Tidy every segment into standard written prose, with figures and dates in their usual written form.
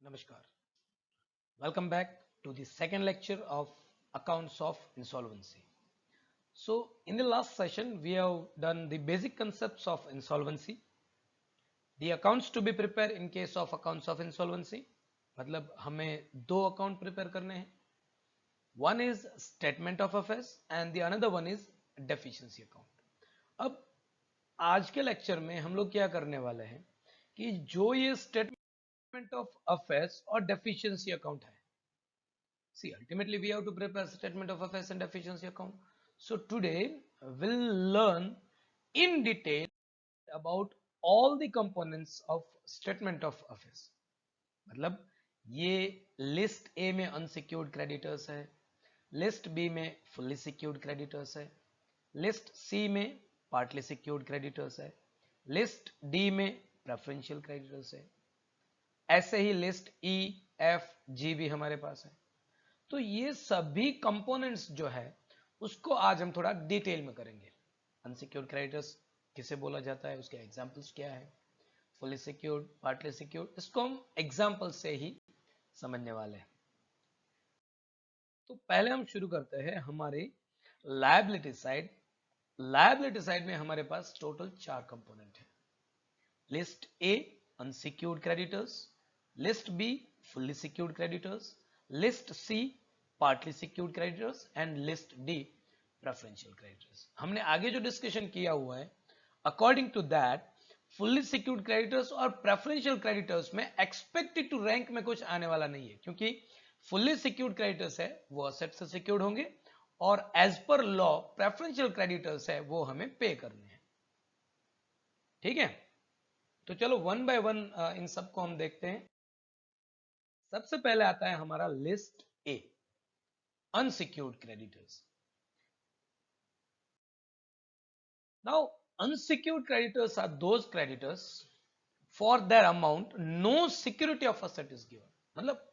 Namaskar. Welcome back to the second lecture of accounts of insolvency. So in the last session, we have done the basic concepts of insolvency, the accounts to be prepared in case of accounts of insolvency. मतलब हमें दो account prepare करने हैं. One is statement of affairs and the another one is deficiency account. अब आज के lecture में हम लोग क्या करने वाले हैं कि जो ये स्टेटमेंट ऑफ अफेयर्स और डेफिशिएंसी अकाउंट है. See, ultimately we have to prepare statement of affairs and deficiency account. So today we'll learn in detail about all the components of statement of affairs. मतलब ये list A में unsecured creditors है, list B में fully secured creditors है, list सी में partly secured creditors है, list D में preferential creditors है, ऐसे ही लिस्ट ई एफ जी भी हमारे पास है. तो ये सभी कंपोनेंट्स जो है उसको आज हम थोड़ा डिटेल में करेंगे. अनसिक्योर्ड क्रेडिटर्स किसे बोला जाता है, उसके एग्जांपल्स क्या है, फुली सिक्योर्ड, पार्टली सिक्योर्ड, इसको हम एग्जांपल से ही समझने वाले हैं. तो पहले हम शुरू करते हैं हमारे लायबिलिटी साइड. लायबिलिटी साइड में हमारे पास टोटल 4 कंपोनेंट है. List A unsecured creditors, list B fully secured creditors, list C partly secured creditors and list D preferential creditors. हमने आगे जो डिस्कशन किया हुआ है, according to that fully secured creditors और प्रेफरेंशियल क्रेडिटर्स में एक्सपेक्टेड टू रैंक में कुछ आने वाला नहीं है, क्योंकि फुल्ली सिक्योर्ड क्रेडिटर्स है वो असेट से सिक्योर्ड होंगे और as per law preferential creditors है वो हमें पे करने हैं. ठीक है, तो चलो वन बाय वन इन सबको हम देखते हैं. सबसे पहले आता है हमारा list A, unsecured creditors. Now unsecured creditors are those creditors for their amount no security of asset is given. मतलब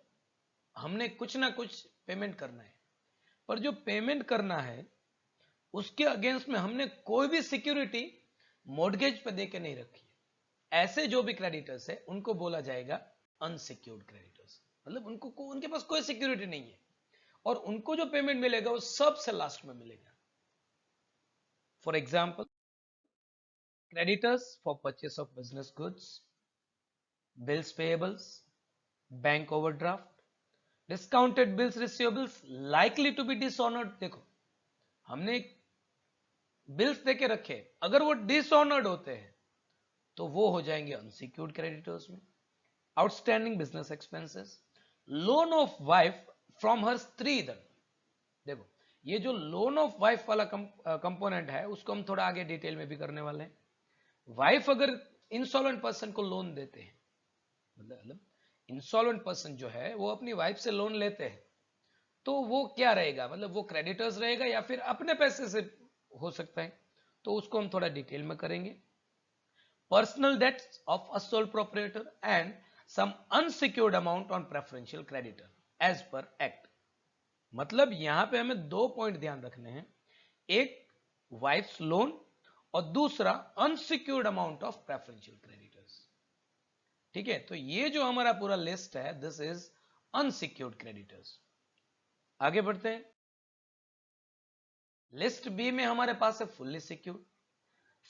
हमने कुछ ना कुछ पेमेंट करना है, पर जो पेमेंट करना है उसके अगेंस्ट में हमने कोई भी सिक्योरिटी मॉर्गेज पे देके नहीं रखी है. ऐसे जो भी क्रेडिटर्स है उनको बोला जाएगा अनसिक्योर्ड क्रेडिटर्स. मतलब उनके पास कोई सिक्योरिटी नहीं है और उनको जो पेमेंट मिलेगा वो सबसे लास्ट में मिलेगा. For example, creditors for purchase of business goods, bills payables, bank overdraft, discounted bills receivables likely to be dishonored. देखो हमने बिल्स देके रखे, अगर वो डिसऑनर्ड होते हैं तो वो हो जाएंगे अनसिक्योर्ड क्रेडिटर्स में. Outstanding business expenses, loan of wife from her stridhan. देखो ये जो लोन ऑफ वाइफ वाला कंपोनेंट है उसको हम थोड़ा आगे डिटेल में भी करने वाले हैं. वाइफ अगर इंसॉल्वेंट पर्सन को लोन देते हैं, मतलब इंसॉल्वेंट पर्सन जो है वो अपनी वाइफ से लोन लेते हैं, तो वो क्या रहेगा, मतलब वो क्रेडिटर्स रहेगा या फिर अपने पैसे से हो सकता है, तो उसको हम थोड़ा डिटेल में करेंगे. Personal debts of a sole proprietor and some unsecured amount on preferential creditor as per act. मतलब यहां पे हमें 2 पॉइंट ध्यान रखने हैं, एक वाइफ्स लोन और दूसरा unsecured amount of preferential creditors. ठीक है, तो ये जो हमारा पूरा लिस्ट है दिस इज अनसिक्योर्ड क्रेडिटर्स. आगे बढ़ते हैं. लिस्ट बी में हमारे पास है फुल्ली सिक्योर्ड.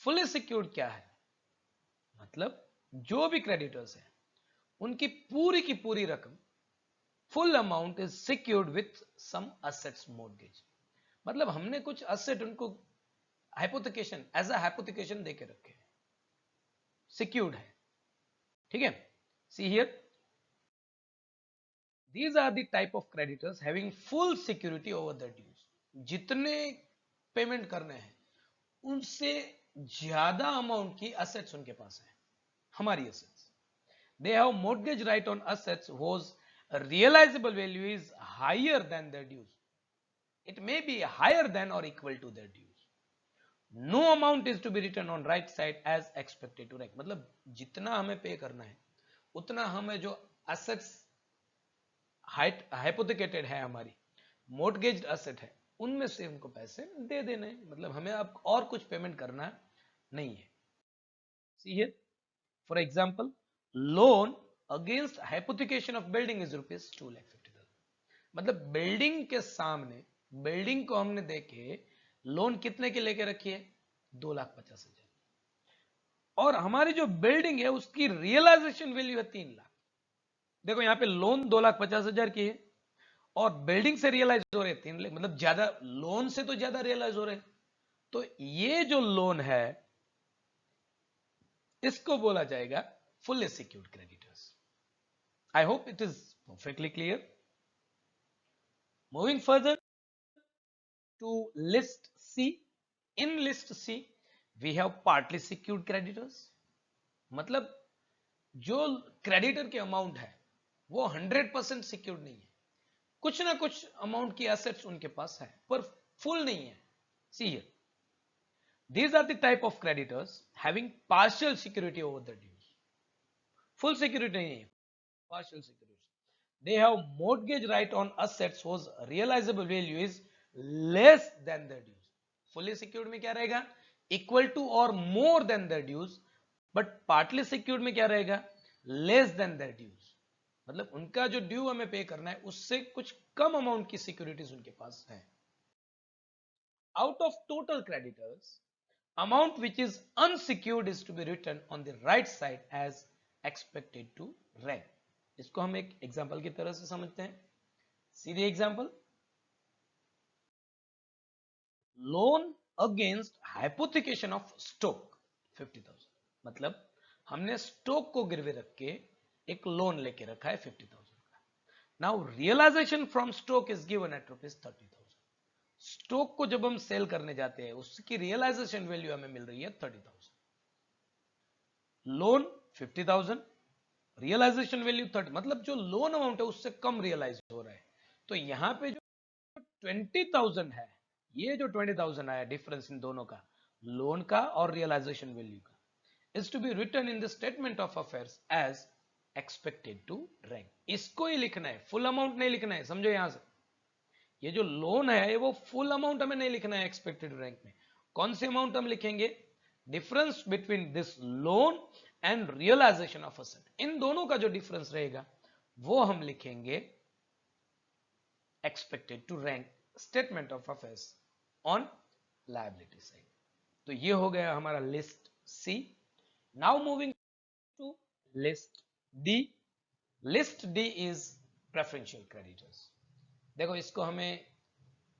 फुल्ली सिक्योर्ड क्या है, मतलब जो भी क्रेडिटर्स है उनकी की पूरी रकम full amount is secured with some assets mortgage. मतलब हमने कुछ असेट उनको हाइपोथिकेशन एज अ हाइपोथिकेशन देके रखे हैं, सिक्योर्ड है. ठीक है, see here these are the type of creditors having full security over their dues. जितने पेमेंट करने हैं उनसे ज्यादा अमाउंट की असेट्स उनके पास है, हमारी assets. they have mortgage right on assets whose realizable value is higher than their dues. it may be higher than or equal to their dues. no amount is to be written on right side as expected to rank. मतलब जितना हमें पे करना है उतना हमें जो assets हाइपोथिकेटेड है, हमारी मॉर्गेज्ड असेट है, उनमें से उनको पैसे दे देने. मतलब हमें अब और कुछ पेमेंट करना नहीं है. See here for example, loan against hypothecation of building is ₹2,50,000। मतलब बिल्डिंग के सामने, बिल्डिंग को हमने देखे लोन कितने के लेके रखी है, 2,50,000, और हमारी जो बिल्डिंग है उसकी रियलाइजेशन वैल्यू है 3 लाख। देखो यहां पे लोन 2,50,000 की है और बिल्डिंग से रियलाइज हो रहे 3 लाख, मतलब ज्यादा लोन से तो ज्यादा रियलाइज हो रहे हैं। तो ये जो लोन है इसको बोला जाएगा fully secured creditors. I hope it is perfectly clear. Moving further to list C. In list C, we have partly secured creditors. मतलब जो क्रेडिटर के अमाउंट है वो 100% सिक्योर्ड नहीं है, कुछ ना कुछ अमाउंट की एसेट्स उनके पास है पर फुल नहीं है। See here, these are the type of creditors having partial security over the dues. full security नहीं है, partial security. They have mortgage right on assets whose realizable value is less than the dues. Fully secured में क्या रहेगा, equal to or more than the dues, but partly secured में क्या रहेगा, less than the dues. मतलब उनका जो due हमें पे करना है उससे कुछ कम अमाउंट की सिक्योरिटीज उनके पास है। Out of total creditors, amount which is unsecured is to be written on the right side as expected to rank. इसको हम एक एग्जांपल की तरह से समझते हैं। सीधे example, loan against hypothecation of stock 50,000। मतलब हमने स्टॉक को गिरवे रख के एक लोन लेके रखा है 50,000 का। Now realisation from stock is given at ₹30,000। Stock को जब हम सेल करने जाते हैं उसकी रियलाइजेशन वैल्यू हमें मिल रही है 30,000। लोन 50,000, रियलाइजेशन वैल्यू 30, मतलब जो लोन अमाउंट है उससे कम रियलाइज हो रहा है। तो यहां पे जो 20,000 है, ये जो 20,000 आया डिफरेंस इन दोनों का, लोन का और रियलाइजेशन वैल्यू का, is to be written in the statement of affairs as expected to rank. इसको ही लिखना है, फुल अमाउंट नहीं लिखना है। समझो यहां से, ये जो लोन है वो फुल अमाउंट हमें नहीं लिखना है एक्सपेक्टेड रैंक में। कौन सी अमाउंट हम लिखेंगे, difference between this loan and realization of asset, इन दोनों का जो डिफरेंस रहेगा वो हम लिखेंगे expected to rank statement of affairs on liability side. तो ये हो गया हमारा list C. Now moving to list D. List D is preferential creditors. देखो इसको हमें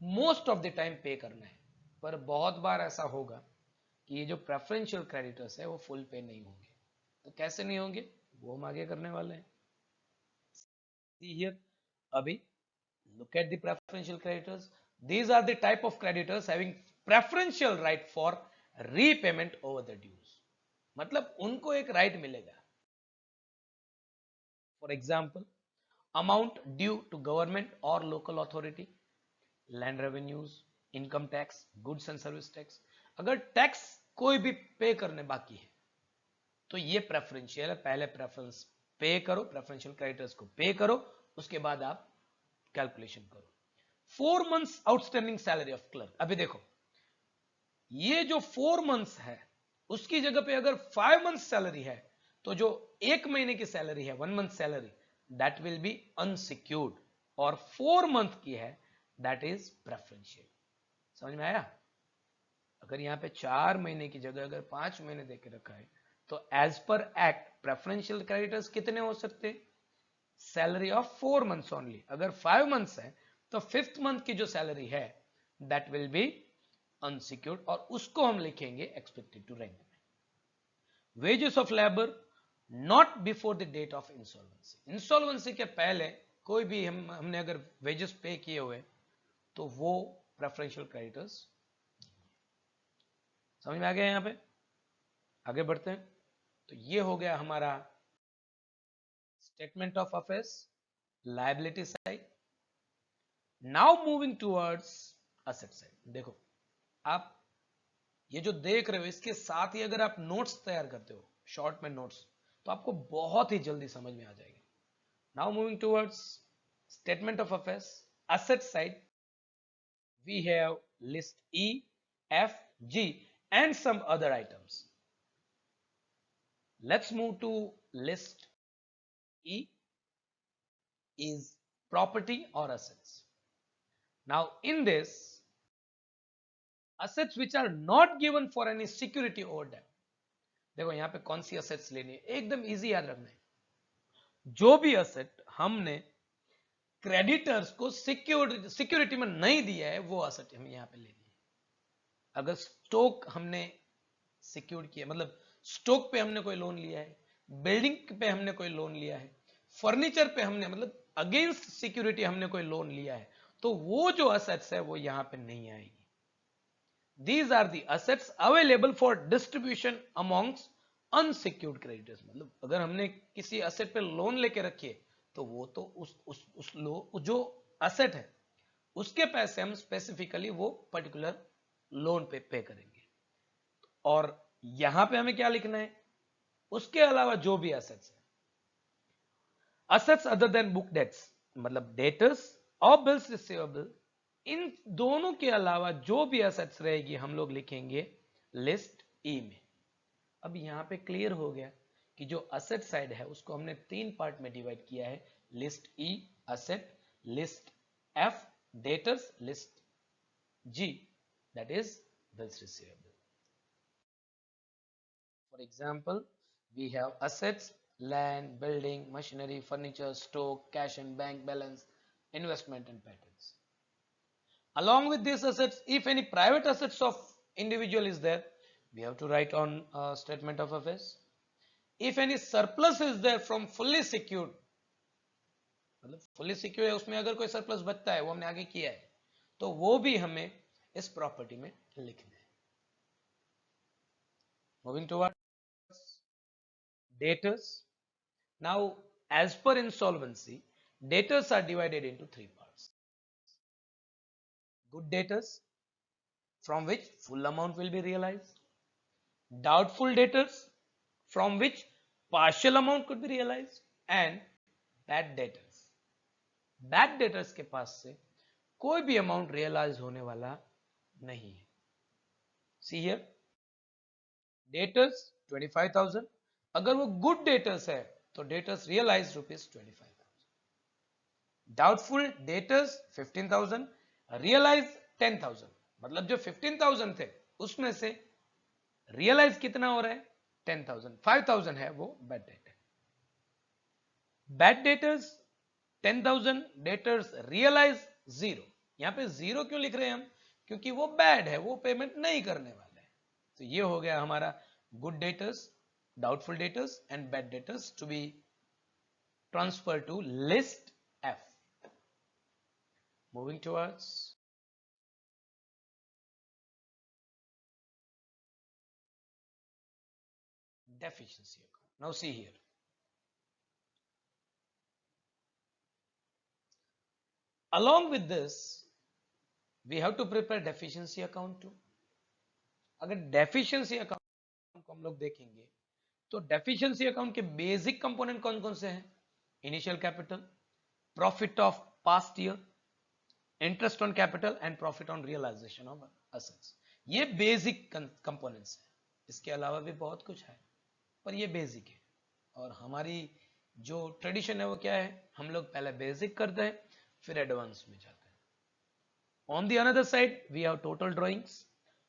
मोस्ट ऑफ द टाइम पे करना है, पर बहुत बार ऐसा होगा कि ये जो प्रेफरेंशियल क्रेडिटर्स है वो फुल पे नहीं होंगे। तो कैसे नहीं होंगे वो हम आगे करने वाले हैं। See here, अभी look at the preferential creditors. These are the type of creditors having preferential right for repayment over the dues. मतलब उनको एक राइट मिलेगा। For example, amount due to government और local authority, land revenues, income tax, goods and service tax. अगर tax कोई भी पे करने बाकी है तो ये प्रेफरेंशियल है। पहले प्रेफरेंस पे करो, प्रेफरेंशियल क्रेडिटर्स को पे करो, उसके बाद आप कैलकुलेशन करो। 4 months outstanding salary of clerk. अभी देखो ये जो 4 मंथ्स है उसकी जगह पे अगर 5 मंथ्स सैलरी है तो जो 1 महीने की सैलरी है, 1 month salary, that will be unsecured, और 4 मंथ की है दैट इज प्रेफरेंशियल। समझ में आया? अगर यहां पे 4 महीने की जगह अगर 5 महीने देके रखा है तो as per act preferential creditors कितने हो सकते, सैलरी ऑफ 4 मंथ्स ओनली। अगर 5 मंथ्स है तो 5th मंथ की जो सैलरी है दैट विल बी अनसिक्योर्ड, और उसको हम लिखेंगे एक्सपेक्टेड टू रैंक में। Wages of labour not before the date of insolvency. Insolvency के पहले कोई भी हमने अगर वेजेस पे किए हुए तो वो प्रेफरेंशियल क्रेडिटर्स। समझ में आ गया? यहां पे आगे बढ़ते हैं। तो ये हो गया हमारा statement of affairs, liability side. Now moving towards asset side. देखो आप ये जो देख रहे हो इसके साथ ही अगर आप नोट्स तैयार करते हो, शॉर्ट में नोट्स, तो आपको बहुत ही जल्दी समझ में आ जाएगा। Now moving towards statement of affairs, asset side, we have list E, F, G and some other items. Let's move to list E is property or assets. Now in this, assets which are not given for any security over them. देखो यहाँ पे कौन सी assets लेनी है, एकदम easy याद रखना है. जो भी asset हमने क्रेडिटर्स को सिक्योरिटी में नहीं दिया है वो asset हमें यहाँ पे लेनी है. अगर स्टॉक हमने सिक्योर किया, मतलब स्टॉक पे हमने कोई लोन लिया है, बिल्डिंग पे हमने कोई लोन लिया है, फर्नीचर पे हमने मतलब अगेंस्ट सिक्योरिटी हमने कोई लोन लिया है, तो वो जो असेट्स है वो यहां पे नहीं आएगी. These are the assets available for distribution amongst unsecured creditors. मतलब अगर हमने किसी असेट पे लोन लेके रखी है तो वो तो उस जो असेट है उसके पैसे हम स्पेसिफिकली वो पर्टिकुलर लोन पे करेंगे. और यहां पे हमें क्या लिखना है, उसके अलावा जो भी असेट्स है, assets other than book debts, मतलब डेटर्स और बिल्स रिसीवेबल, इन दोनों के अलावा जो भी असेट्स रहेगी हम लोग लिखेंगे लिस्ट ई में. अब यहां पे क्लियर हो गया कि जो असेट साइड है उसको हमने 3 पार्ट में डिवाइड किया है. List E asset, list F debtors, list G that is bills receivable. For example, we have assets, land, building, machinery, furniture, stock, cash and bank balance, investment and patents. Along with these assets, if any private assets of individual is there, we have to write on statement of affairs. If any surplus is there from fully secured, मतलब fully secured है उसमें अगर कोई surplus बचता है वो हमने आगे किया है तो वो भी हमें इस प्रॉपर्टी में लिखना है. Moving towards debtors. Now, as per insolvency, debtors are divided into 3 parts. Good debtors, from which full amount will be realized. Doubtful debtors, from which partial amount could be realized. And bad debtors. Bad debtors के पास से कोई भी amount realise होने वाला नहीं है. See here, debtors 25,000. अगर वो गुड डेटर्स है तो debtors realise ₹25,000. Doubtful debtors 15,000, realise 10,000. मतलब जो 15,000 थे उसमें से रियलाइज कितना हो रहा है 10,000. 5,000 है वो बैड डेट है. Bad debtors 10,000, debtors realise 0. यहां पे 0 क्यों लिख रहे हैं हम, क्योंकि वो बैड है, वो पेमेंट नहीं करने वाला है. तो ये हो गया हमारा good debtors, doubtful debtors and bad debtors to be transferred to list F. Moving towards deficiency account. Now see here. Along with this, we have to prepare deficiency account too. अगर deficiency account को हम लोग देखेंगे तो deficiency account के basic component कौन कौन से हैं, initial capital, profit of past year, interest on capital and profit on realisation of assets. ये बेसिक कंपोनेंट्स हैं. इसके अलावा भी बहुत कुछ है पर ये बेसिक है. और हमारी जो ट्रेडिशन है वो क्या है, हम लोग पहले बेसिक करते हैं फिर एडवांस में जाते हैं. On the another side we have total drawings,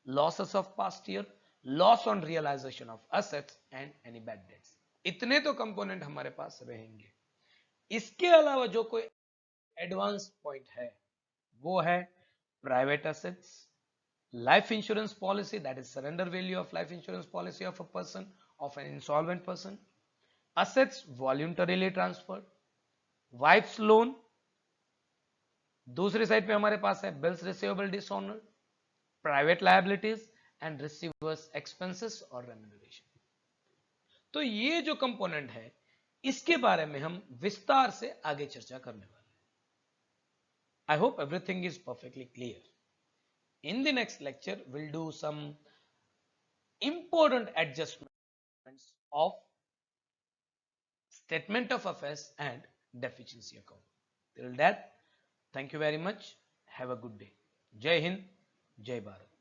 losses of past year, loss on realisation of assets and any bad debts. इतने तो कंपोनेंट हमारे पास रहेंगे. इसके अलावा जो कोई एडवांस पॉइंट है वो है private assets, life insurance policy, that is surrender value of life insurance policy of a person, of an insolvent person, assets voluntarily transferred, wife's loan, दूसरी साइड पे हमारे पास है bills receivable dishonor, private liabilities and receivers expenses और remuneration. तो ये जो component है इसके बारे में हम विस्तार से आगे चर्चा करने वाले हैं. I hope everything is perfectly clear. In the next lecture, we'll do some important adjustments of statement of affairs and deficiency account. Till that, thank you very much. Have a good day. Jai Hind, Jai Bharat.